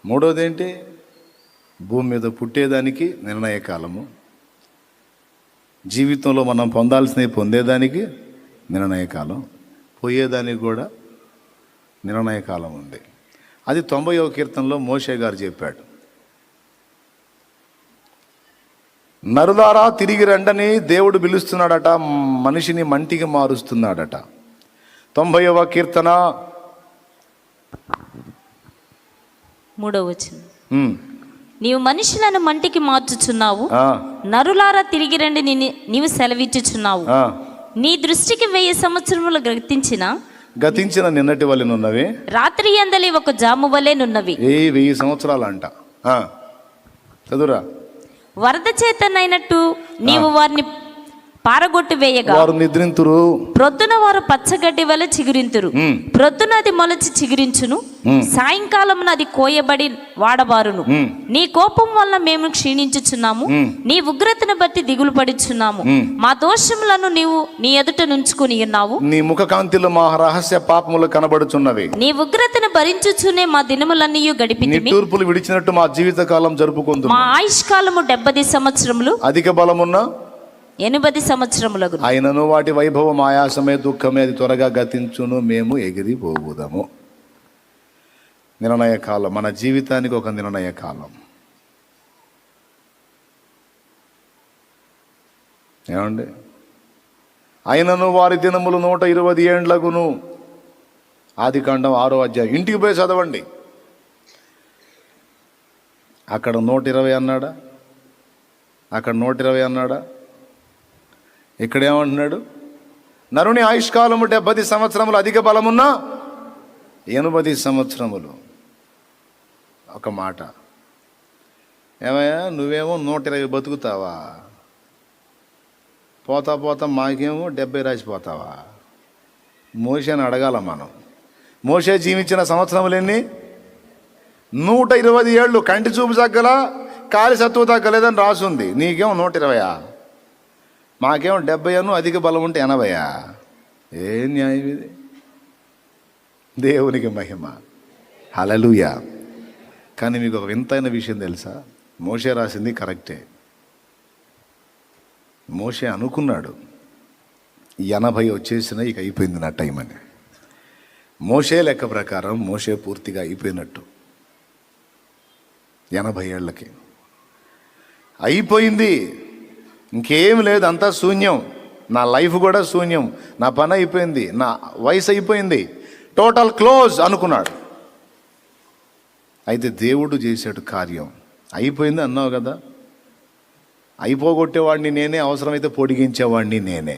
మూడోది ఏంటి? భూమి మీద పుట్టేదానికి నిర్ణయ కాలము, జీవితంలో మనం పొందాల్సినవి పొందేదానికి నిర్ణయ కాలం, పోయేదానికి కూడా నిర్ణయ కాలం ఉంది. అది 90వ కీర్తనలో మోషే గారు చెప్పాడు. నరులారా తిరిగి రండని దేవుడు పిలుస్తున్నాడట, మనిషిని మంటికి మారుస్తున్నాడట. 90వ కీర్తన 3వ వచనం. నీవు మనుషులను మంటికి మార్చుచున్నావు, నరులారా తిరిగి రండి నీవు సెలవిచ్చుచున్నావు. నీ దృష్టికి 1000 సంవత్సరములు గతించిన నిన్నటి వలె నున్నవి, రాత్రి అందలి ఒక జాము వలె నున్నవి. 1000 సంవత్సరాలు అంట. చదువురా. వరద చేతనైనట్టు నీవు వారిని పారగొట్టు వేయగా వారు నిద్రింతురు, ప్రొద్దున వారు పచ్చగడ్డి వల్ల చిగురింతురు. ప్రొద్దున అది మొలచి చిగురించును, సాయంకాలమున అది కోయబడి వాడబారును. నీ కోపం వల్ల మేము క్షీణించుచున్నాము, నీ ఉగ్రతను బట్టి దిగులు పడుచున్నాము. మా దోషములను నీవు నీ ఎదుట నుంచుకుని ఉన్నావు, నీ ముఖ కాంతిలో మా రహస్య పాపములు కనబడుచున్నవి. నీ ఉగ్రతను భరించుచునే మా దినములన్నీ గడిపితిమి, తూర్పులు విడిచినట్టు మా జీవిత కాలం జరుపుకుందు. మా ఆయుష్కాలము 70 సంవత్సరములు, అధిక బలమున్న 80 సంవత్సరములకు. ఆయనను వాటి వైభవం ఆయాసమే దుఃఖమే అది త్వరగా గతించును, మేము ఎగిరిపోవుదాము. నిర్ణయ కాలం, మన జీవితానికి ఒక నిర్ణయ కాలం. ఏమండి? ఆయనను వారి దినములు 120 ఏండ్లగును. ఆదికాండం 6వ అధ్యాయం. ఇంటికి పోయి చదవండి. అక్కడ 120 అన్నాడా? అక్కడ 120 అన్నాడా? ఇక్కడ ఏమంటున్నాడు? నరుని ఆయుష్కాలము 70 సంవత్సరములు, అధిక బలమున్నా 80 సంవత్సరములు. ఒక మాట, ఏమయ్యా నువ్వేమో 120 బతుకుతావా? పోతా పోతా మాకేమో 70 రాసిపోతావా? మోషేని అడగాల మనం. మోషే జీవించిన సంవత్సరములు ఎన్ని? 120 ఏళ్ళు. కంటి చూపు తగ్గల, కాలి సత్తువు తగ్గలేదని రాసుంది. నీకేమో 120. మాకేమో 70 అధిక బలం ఉంటే 80. ఏ న్యాయం ఇది? దేవునికి మహిమ. హల్లెలూయా. కానీ మీకు ఒక వింతైన విషయం తెలుసా? మోషే రాసింది కరెక్టే. మోషే అనుకున్నాడు 80 వచ్చేసిన ఇక అయిపోయింది నా టైం అని. మోషే లెక్క ప్రకారం మోషే పూర్తిగా అయిపోయినట్టు. 80 ఏళ్ళకి అయిపోయింది, ఇంకేం లేదు, అంతా శూన్యం. నా లైఫ్ కూడా శూన్యం, నా పని అయిపోయింది, నా వయసు అయిపోయింది, టోటల్ క్లోజ్ అనుకున్నాడు. అయితే దేవుడు చేశాడు కార్యం. అయిపోయింది అన్నావు కదా, అయిపోగొట్టేవాడిని నేనే, అవసరమైతే పొడిగించేవాడిని నేనే.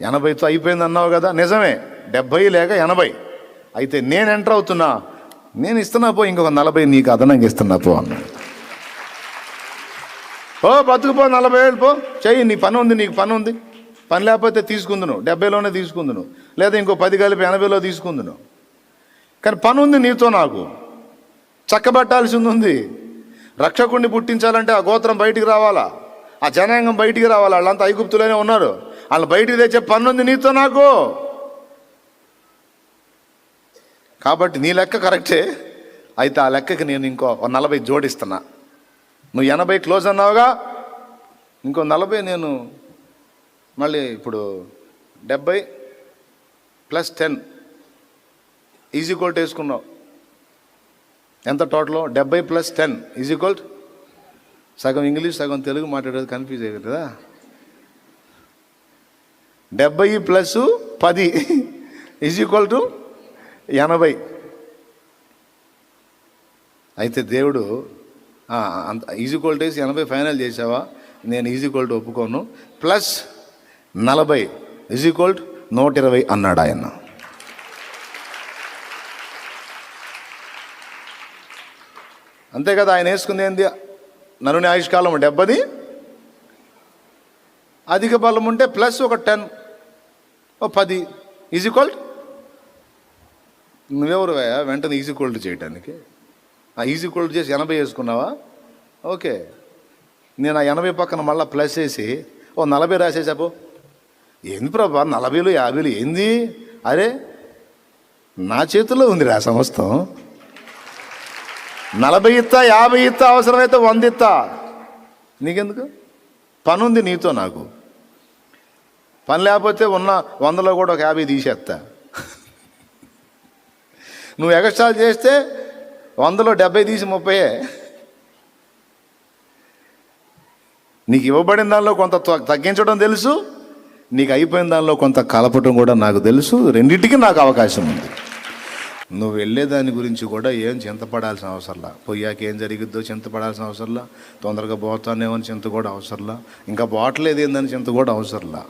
80తో అయిపోయింది అన్నావు కదా, నిజమే. 70 లేక 80. అయితే నేను ఎంటర్ అవుతున్నా, నేను ఇస్తున్నా పో, ఇంకొక 40 నీకు అదనంగా ఇస్తున్నా పో అన్నాడు. ఓ బతుకుపో, 40 ఏళ్ళు పో, చెయ్యి, నీ పని ఉంది, నీకు పని ఉంది. పని లేకపోతే తీసుకుందును, 70లోనే తీసుకుందును, లేదా ఇంకో 10 కలిపి 80లో తీసుకుందును. కానీ పని ఉంది నీతో నాకు, చక్కబట్టాల్సింది ఉంది. రక్షకుడిని పుట్టించాలంటే ఆ గోత్రం బయటికి రావాలా, ఆ జనాంగం బయటికి రావాలా. వాళ్ళంతా ఐగుప్తులోనే ఉన్నారు, వాళ్ళు బయటికి తెచ్చే పని ఉంది నీతో నాకు. కాబట్టి నీ లెక్క కరెక్టే. అయితే ఆ లెక్కకి నేను ఇంకో 40 జోడిస్తున్నా. నువ్వు 80 క్లోజ్ అన్నావుగా, ఇంకో 40 నేను మళ్ళీ ఇప్పుడు 70 + 10 = వేసుకున్నావు. ఎంత టోటల్? 70 + 10 = సగం ఇంగ్లీష్ సగం తెలుగు మాట్లాడేది కన్ఫ్యూజ్ అయ్యేది కదా. 70 + 10 = 80. అయితే దేవుడు అంత = 80 ఫైనల్ చేసావా? నేను = ఒప్పుకోను, + 40 = 120 అన్నాడు ఆయన. అంతే కదా. ఆయన వేసుకుంది ఏంది? నరుని ఆయుష్కాలం 70, అధిక బలం ఉంటే ప్లస్ ఒక 10, 10 = నువ్వెవరు వెంటనే = చేయటానికి? ఆ = చేసి 80 వేసుకున్నావా? ఓకే, నేను ఆ 80 పక్కన మళ్ళీ ప్లస్ వేసి 40 రాసేసాపో. ఏంది ప్రభా 40లు 50లు ఏంది? అరే నా చేతుల్లో ఉంది రా సమస్తం. 40 ఇస్తా, 50 ఇస్తా, అవసరమైతే 100 ఇస్తా. నీకెందుకు? పని ఉంది నీతో నాకు. పని లేకపోతే ఉన్న 100లో కూడా ఒక 50 తీసేస్తా. నువ్వు ఎక్స్ట్రా చేస్తే 100లో 70 తీసి 30. నీకు ఇవ్వబడిన దానిలో కొంత తగ్గించడం తెలుసు, నీకు అయిపోయిన దానిలో కొంత కలపటం కూడా నాకు తెలుసు. రెండింటికి నాకు అవకాశం ఉంది. నువ్వు వెళ్ళేదాని గురించి కూడా ఏం చింతపడాల్సిన అవసరంలా. పోయాక ఏం జరిగిద్దో చింతపడాల్సిన అవసరంలా. తొందరగా పోతానేమని చింత కూడా అవసరంలా. ఇంకా పోవట్లేదు ఏందని చింత కూడా అవసరంలా.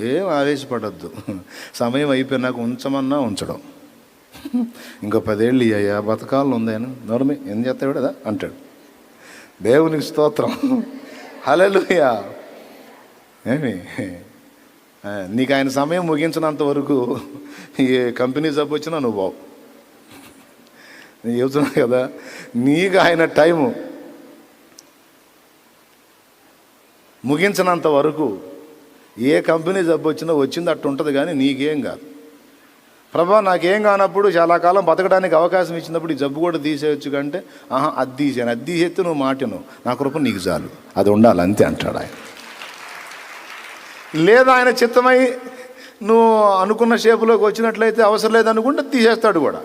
ఏం ఆవేశపడద్దు. సమయం అయిపోయినాక ఉంచమన్నా ఉంచడం. ఇంకో 10 ఏళ్ళు అయ్యా బతకాలను ఉందని నోరమి ఏం చేస్తాడు కదా అంటాడు. దేవునికి స్తోత్రం. హల్లెలూయా. ఏమి నీకు ఆయన సమయం ముగించినంత వరకు ఏ కంపెనీ జబ్బు వచ్చినా నువ్వు బావు. నేను చెబుతున్నా కదా, నీకు ఆయన టైము ముగించినంత వరకు ఏ కంపెనీ జబ్బు వచ్చినా వచ్చింది అట్టు ఉంటుంది, కానీ నీకేం కాదు. ప్రభా నాకేం కానప్పుడు చాలా కాలం బతకడానికి అవకాశం ఇచ్చినప్పుడు ఈ జబ్బు కూడా తీసేయచ్చు కంటే అది తీసాను, అది తీసేస్తే నువ్వు మాటను, నా కృప నీకు చాలు, అది ఉండాలి అంతే అంటాడు ఆయన. లేదా ఆయన చిత్తమై నువ్వు అనుకున్న షేపులోకి వచ్చినట్లయితే అవసరం లేదనుకుంటే తీసేస్తాడు కూడా,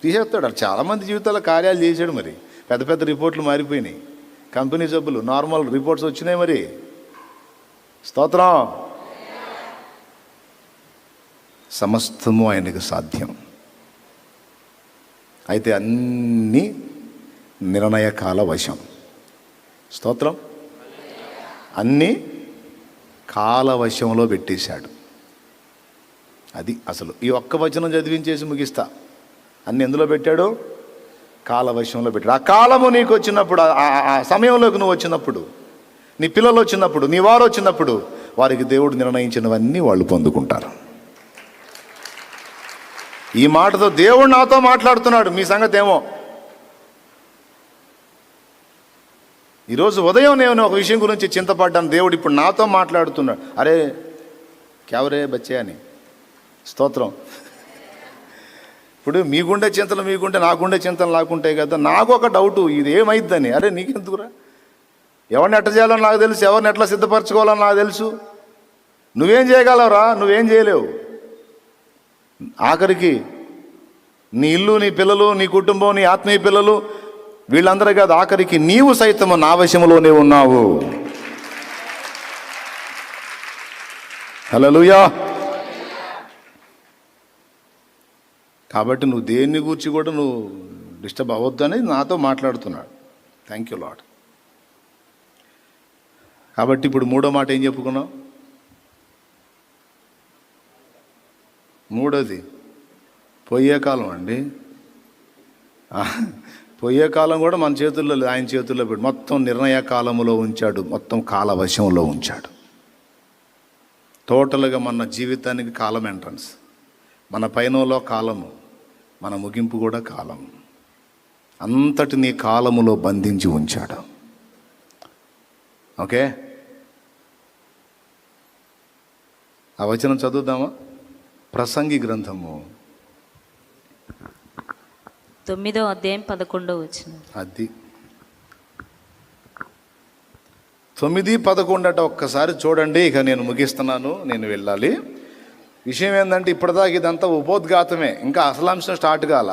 తీసేస్తాడు. చాలామంది జీవితాల్లో కార్యాలు చేశాడు. మరి పెద్ద పెద్ద రిపోర్ట్లు మారిపోయినాయి. కంపెనీ జబ్బులు నార్మల్ రిపోర్ట్స్ వచ్చినాయి. మరి స్తోత్రం. సమస్తము ఆయనకు సాధ్యం. అయితే అన్నీ నిర్ణయకాల వశం. స్తోత్రం. అన్నీ కాలవశంలో పెట్టేశాడు. అది అసలు. ఈ ఒక్క వచనం చదివించేసి ముగిస్తా. అన్ని ఎందులో పెట్టాడు? కాలవశంలో పెట్టాడు. ఆ కాలము నీకు వచ్చినప్పుడు, ఆ సమయంలోకి నువ్వు వచ్చినప్పుడు, నీ పిల్లలు వచ్చినప్పుడు, నీ వారు వచ్చినప్పుడు, వారికి దేవుడు నిర్ణయించినవన్నీ వాళ్ళు పొందుకుంటారు. ఈ మాటతో దేవుడు నాతో మాట్లాడుతున్నాడు. మీ సంగతి ఏమో. ఈరోజు ఉదయం నేను ఒక విషయం గురించి చింతపడ్డాను. దేవుడు ఇప్పుడు నాతో మాట్లాడుతున్నాడు. అరే క్యావరే బచ్చే అని. స్తోత్రం. ఇప్పుడు మీకుండే చింతలు మీకుంటే, నాకుండే చింతలు నాకుంటాయి కదా. నాకు ఒక డౌటు, ఇది ఏమైద్దని. అరే నీకెందుకురా? ఎవరిని ఎట్లా చేయాలో నాకు తెలుసు, ఎవరిని ఎట్లా సిద్ధపరచుకోవాలో నాకు తెలుసు. నువ్వేం చేయగలవురా? నువ్వేం చేయలేవు. ఆఖరికి నీ ఇల్లు, నీ పిల్లలు, నీ కుటుంబం, నీ ఆత్మీయ పిల్లలు, వీళ్ళందరూ కాదు, ఆఖరికి నీవు సైతము నా వశంలోనే ఉన్నావు. హల్లెలూయా. కాబట్టి నువ్వు దేన్ని గురించి కూడా నువ్వు డిస్టర్బ్ అవ్వద్దు అనేది నాతో మాట్లాడుతున్నాడు. Thank you lord. కాబట్టి ఇప్పుడు మూడో మాట ఏం చెప్పుకున్నావు? మూడోది పోయే కాలం అండి. పోయే కాలం కూడా మన చేతుల్లో లేదు, ఆయన చేతుల్లో పెట్టి మొత్తం నిర్ణయ కాలంలో ఉంచాడు. మొత్తం కాలవశంలో ఉంచాడు. టోటల్గా మన జీవితానికి కాలం ఎంట్రన్స్, మన పైనలో కాలము, మన ముగింపు కూడా కాలం. అంతటినీ కాలములో బంధించి ఉంచాడు. ఓకే, ఆ వచనం చదువుదామా? ప్రసంగి గ్రంథము 9వ అధ్యాయం 11వ వచనం. అది 9:11 అట. ఒక్కసారి చూడండి. ఇక నేను ముగిస్తున్నాను, నేను వెళ్ళాలి. విషయం ఏంటంటే ఇప్పటిదాకా ఇదంతా ఉపోద్ఘాతమే, ఇంకా అసలు అంశం స్టార్ట్ కాల.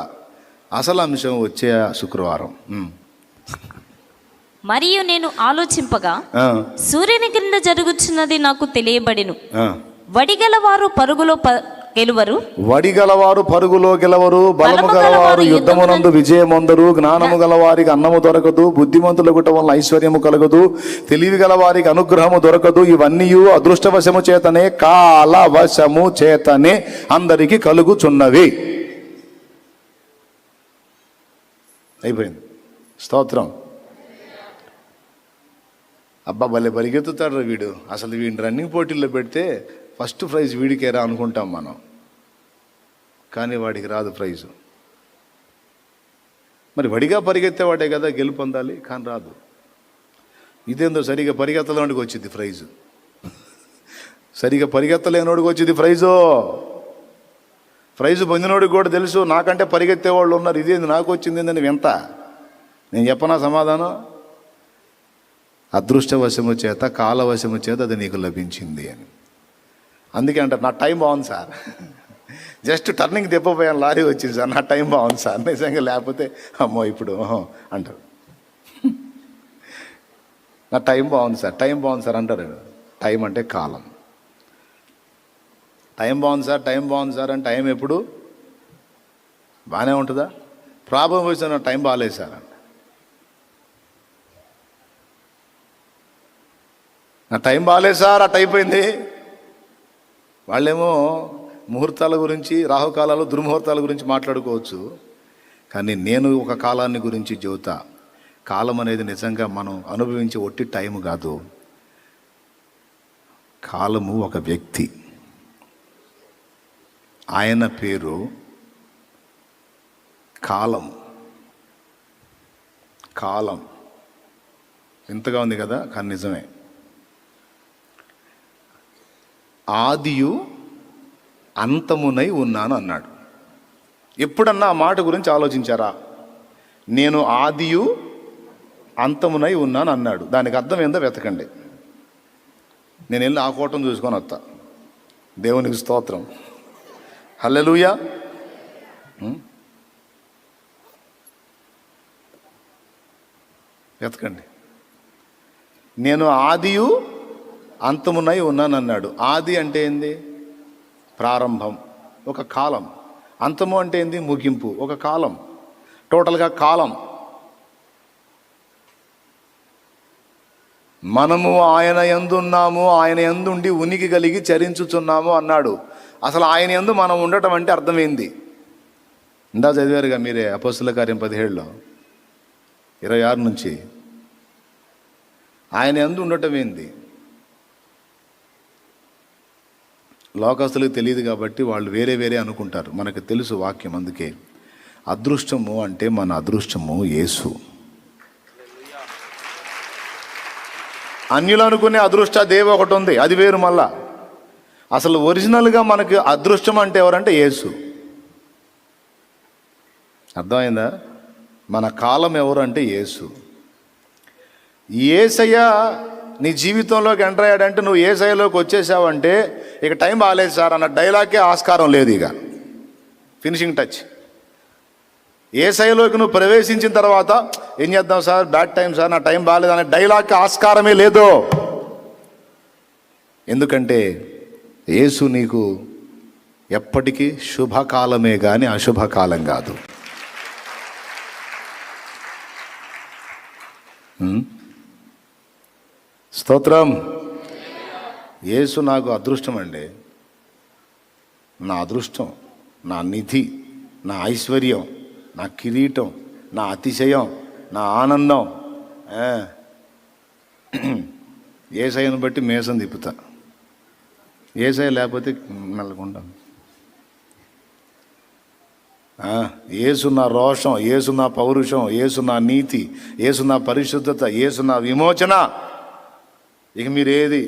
అసలు అంశం వచ్చే శుక్రవారం. మరియు నేను ఆలోచింపగా సూర్యుని క్రింద జరుగుచున్నది నాకు తెలియబడిను. వడిగలవారు పరుగులో గెలువరు, వడిగలవారు పరుగులో గెలవరు, బలము గలవారు యుద్ధమునందు విజయమొందరు, జ్ఞానము గలవారికి అన్నము దొరకదు, బుద్ధిమంతుల గుట్ట వలన ఐశ్వర్యము కలగదు, తెలివి గలవారికి అనుగ్రహము దొరకదు. ఇవన్నీ అదృష్టవశము చేతనే, కాలవశము చేతనే అందరికి కలుగుచున్నవి. అయిపోయింది. స్తోత్రం. అబ్బా భలే పరిగెత్తుతాడు వీడు. అసలు వీడిని రన్నింగ్ పోటీల్లో పెడితే ఫస్ట్ ప్రైజ్ వీడికేరా అనుకుంటాం మనం, కానీ వాడికి రాదు ప్రైజు. మరి వడిగా పరిగెత్తేవాడే కదా గెలుపొందాలి, కానీ రాదు. ఇదేందో సరిగా పరిగెత్తలేనివాడికి వచ్చింది ప్రైజు, సరిగా పరిగెత్తలేనోడికి వచ్చింది ప్రైజు. ప్రైజ్ పొందినోడికి కూడా తెలుసు నాకంటే పరిగెత్తే వాళ్ళు ఉన్నారు, ఇదేంది నాకు వచ్చింది ఏందని వింత. నేను చెప్పనా సమాధానం? అదృష్టవశము చేత కాలవశము చేత అది నీకు లభించింది అని. అందుకే అంటారు నా టైం బాగుంది సార్, జస్ట్ టర్నింగ్ దెబ్బపోయాను లారీ వచ్చింది సార్, నా టైం బాగుంది సార్. నిజంగా లేకపోతే అమ్మో ఇప్పుడు అంటారు. నా టైం బాగుంది సార్, టైం బాగుంది సార్ అంటారు. టైం అంటే కాలం. టైం బాగుంది సార్, టైం బాగుంది సార్ అని టైం ఎప్పుడు బాగానే ఉంటుందా? ప్రాబ్లం వచ్చిన టైం బాగాలేదు సార్ అంట. నా టైం బాగాలేదు సార్ అట్ అయిపోయింది. వాళ్ళేమో ముహూర్తాల గురించి, రాహుకాలాలు, దుర్ముహూర్తాల గురించి మాట్లాడుకోవచ్చు, కానీ నేను ఒక కాలాన్ని గురించి చెబుతా. కాలం అనేది నిజంగా మనం అనుభవించే ఒట్టి టైం కాదు. కాలము ఒక వ్యక్తి, ఆయన పేరు కాలం. కాలం ఇంతగా ఉంది కదా, కానీ నిజమే. ఆదియు అంతమునై ఉన్నాను అన్నాడు. ఎప్పుడన్నా ఆ మాట గురించి ఆలోచించారా? నేను ఆదియు అంతమునై ఉన్నాను అన్నాడు. దానికి అర్థం ఏందో వెతకండి. నేను వెళ్ళి ఆ కోటం చూసుకొని వస్తా. దేవునికి స్తోత్రం, హల్లెలూయా. వెతకండి. నేను ఆదియు అంతమునై ఉన్నాను అన్నాడు. ఆది అంటే ఏంది? ప్రారంభం, ఒక కాలం. అంతము అంటే ఏంది? ముగింపు, ఒక కాలం. టోటల్గా కాలం. మనము ఆయన యందు ఉన్నాము, ఆయన యందు ఉండి ఉనికి కలిగి చరించుచున్నాము అన్నాడు. అసలు ఆయన యందు మనం ఉండటం అంటే అర్థమైంది. ఇందా చదివారుగా మీరే అపోస్తుల కార్యం 17లో 26 నుంచి. ఆయన యందు ఉండటం ఏంది? లోకస్తులకు తెలియదు కాబట్టి వాళ్ళు వేరే వేరే అనుకుంటారు. మనకు తెలుసు వాక్యం. అందుకే అదృష్టము అంటే మన అదృష్టము యేసు. అన్యులు అనుకునే అదృష్ట దేవ ఒకటి ఉంది, అది వేరు. మళ్ళా అసలు ఒరిజినల్గా మనకు అదృష్టం అంటే ఎవరంటే యేసు. అర్థమైందా? మన కాలం ఎవరు అంటే యేసు. యేసయ్య నీ జీవితంలోకి ఎంటర్ అయ్యాడంటే, నువ్వు యేసయ్యలోకి వచ్చేసావంటే ఇక టైం బాగాలేదు సార్ అన్న డైలాగ్కే ఆస్కారం లేదు. ఇక ఫినిషింగ్ టచ్. యేసయ్యలోకి నువ్వు ప్రవేశించిన తర్వాత ఏం చేద్దాం సార్, బ్యాడ్ టైం సార్, నా టైం బాగాలేదు అనే డైలాగ్కి ఆస్కారమే లేదు. ఎందుకంటే యేసు నీకు ఎప్పటికీ శుభకాలమే కానీ అశుభకాలం కాదు. స్తోత్రం. యేసు నాకు అదృష్టం అండి. నా అదృష్టం, నా నిధి, నా ఐశ్వర్యం, నా కిరీటం, నా అతిశయం, నా ఆనందం. యేసయ్యను బట్టి మేసం తిప్పుతా. యేసయ్య లేకపోతే నల్లకుంటాను. యేసు నా రోషం, యేసు నా పౌరుషం, యేసు నా నీతి, యేసు నా పరిశుద్ధత, యేసు నా విమోచన. ఇక మీరు ఏది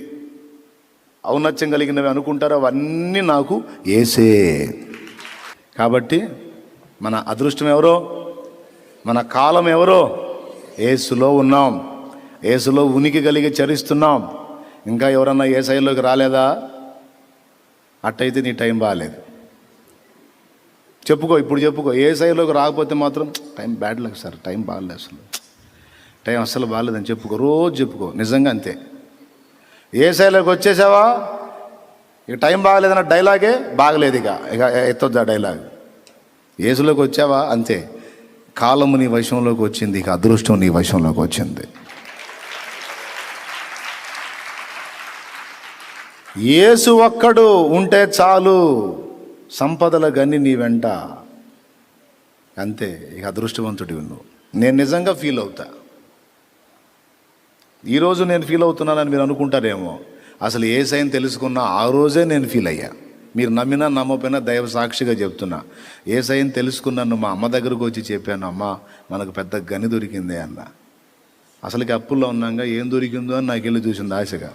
ఔన్నత్యం కలిగినవి అనుకుంటారో అవన్నీ నాకు యేసే. కాబట్టి మన అదృష్టం ఎవరో, మన కాలం ఎవరో? యేసులో ఉన్నాం, యేసులో ఉనికి కలిగి చరిస్తున్నాం. ఇంకా ఎవరన్నా యేసయ్యలోకి రాలేదా? అట్టయితే నీ టైం బాగాలేదు. చెప్పుకో, ఇప్పుడు చెప్పుకో. యేసయ్యలోకి రాకపోతే మాత్రం time bad luck sir, time బాగాలేదు, అసలు టైం అస్సలు బాగాలేదని చెప్పుకో. రోజు చెప్పుకో. నిజంగా అంతే. యేసయ్యలోకి వచ్చేసావా, ఇక టైం బాగలేదన్న డైలాగే బాగలేదు. ఇక ఎత్తొద్దు ఆ డైలాగ్. యేసులోకి వచ్చావా అంతే. కాలము నీ వశంలోకి వచ్చింది, ఇక అదృష్టం నీ వశంలోకి వచ్చింది. యేసు ఒక్కడు ఉంటే చాలు, సంపదల గని నీ వెంట. అంతే, ఇక అదృష్టవంతుడివి నువ్వు. నేను నిజంగా ఫీల్ అవుతా. ఈరోజు నేను ఫీల్ అవుతున్నానని మీరు అనుకుంటారేమో. అసలు యేసయ్యను తెలుసుకున్న ఆ రోజే నేను ఫీల్ అయ్యా. మీరు నమ్మినా నమ్మపోయినా దైవ సాక్షిగా చెప్తున్నా. యేసయ్యను తెలుసుకున్నాను. మా అమ్మ దగ్గరకు వచ్చి చెప్పాను, అమ్మ మనకు పెద్ద గని దొరికిందే అన్న. అసలుకి అప్పుల్లో ఉన్నాగా ఏం దొరికిందో అని నాకు వెళ్ళి చూసింది ఆశగా.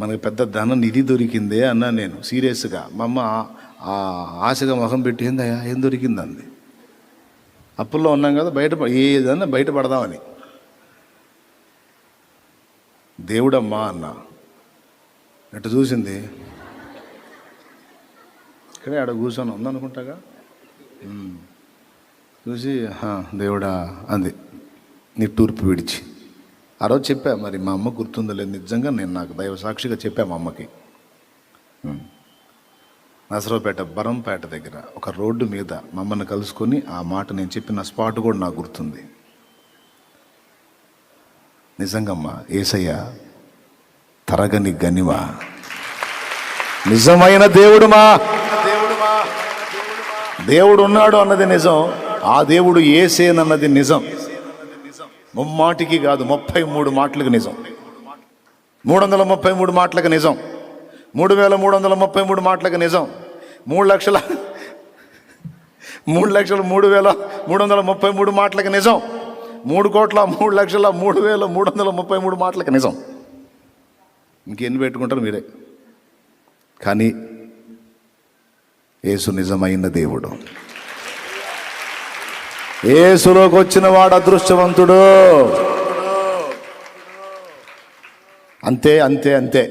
మనకు పెద్ద ధన నిధి దొరికిందే అన్నా నేను సీరియస్గా. మా అమ్మ ఆశగా మొహం పెట్టి ఏందయ్యా ఏం దొరికిందంది. అప్పుల్లో ఉన్నాం కదా, ఏదన్నా బయటపడదామని. దేవుడమ్మా అన్న ఎటు చూసింది, ఇక్కడే ఆడ కూర్చొని ఉందనుకుంటాగా, చూసి దేవుడా అంది నిట్టూర్పు విడిచి. ఆ రోజు చెప్పా, మరి మా అమ్మ గుర్తుందో లేదు, నిజంగా నేను నాకు దైవ సాక్షిగా చెప్పా మా అమ్మకి. నసరావుపేట బరంపేట దగ్గర ఒక రోడ్డు మీద మా అమ్మని కలుసుకొని ఆ మాట నేను చెప్పిన స్పాట్ కూడా నాకు గుర్తుంది. నిజంగమ్మా యేసయ్య తరగని గనివా, నిజమైన దేవుడుమా, దేవుడు ఉన్నాడు అన్నది నిజం, ఆ దేవుడు యేసేనన్నది నిజం. ముమ్మాటికి కాదు, 33 మాటలకు నిజం, 333 మాటలకు నిజం, 3333 మాటలకు నిజం, 3,03,333 మాటలకు నిజం, 3,03,03,333 మాటలకు నిజం. ఇంకెన్ని పెట్టుకుంటారు మీరే. కానీ యేసు నిజమైన దేవుడు. యేసులోకి వచ్చిన వాడు అదృష్టవంతుడు. అంతే అంతే అంతే.